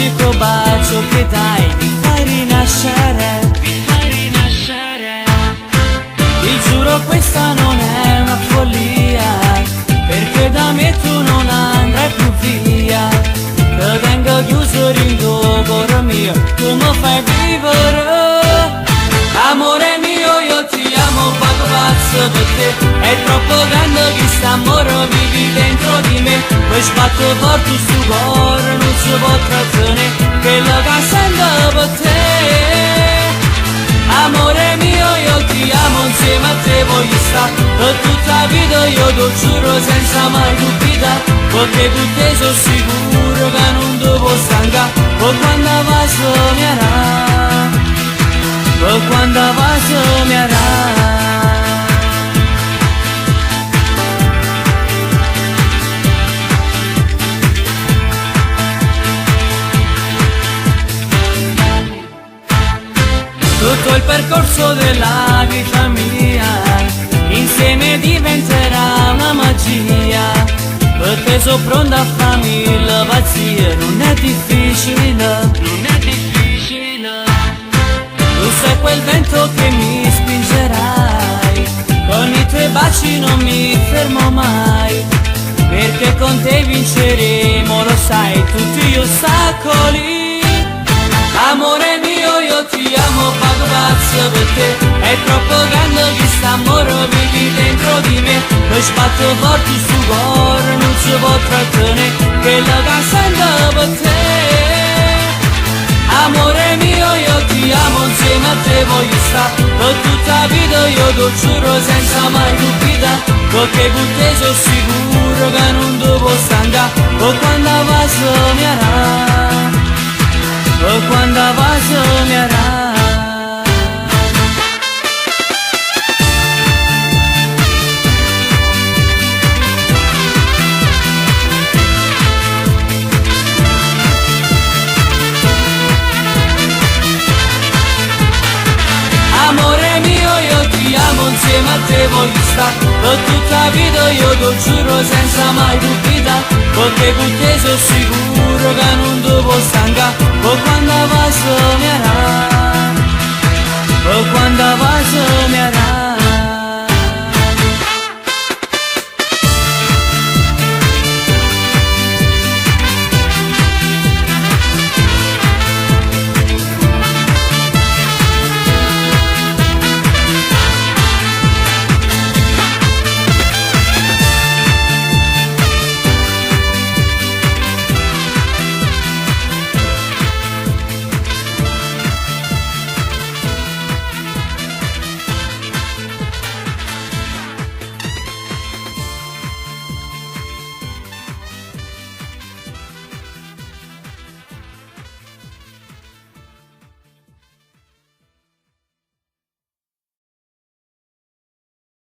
l'unico bacio che dai mi fai rinascere. Ti giuro questa non è una follia, perché da me tu non andrai più via. Che vengo chiuso in cuore mio, tu mi fai vivere. Amore mio, io ti amo, vado pazzo per te. È troppo grande che st'amore vivi dentro di me. Poi sbatto forte sto cuore, non si può trattenere, che lo sento per te. Amore mio, io ti amo, insieme a te voglio stare per tutta la vita, io lo giuro senza mai dubitare, perché con te sono sicuro che non ti può stancare. Poi quando va sognerà, poi quando va sognerà. Tutto il percorso della vita mia insieme diventerà una magia, perché sono pronta a farmi la pazzia. Non è difficile, tu sei quel vento che mi spingerai, con i tuoi baci non mi fermo mai, perché con te vinceremo, lo sai, tutti gli ostacoli. Amore mio, io ti amo, vado pazzo per te. È troppo grande che st'amore vivi dentro di me. Poi sbatto forte sto cuore, non si può trattenere, che lo sento per te. Amore mio, io ti amo, insieme a te voglio stare per tutta la vita, io lo giuro senza mai dubitare, perché con te sono sicuro che non ti può stancare. Poi quando va sognerà, poi quando va sognerà. Amore mio, io ti amo, insieme a te voglio stare per tutta la vita, io lo giuro senza mai dubitare, perché con te sono sicuro che non ti può stancare. Poi quando va sognerà, poi quando va sognerà.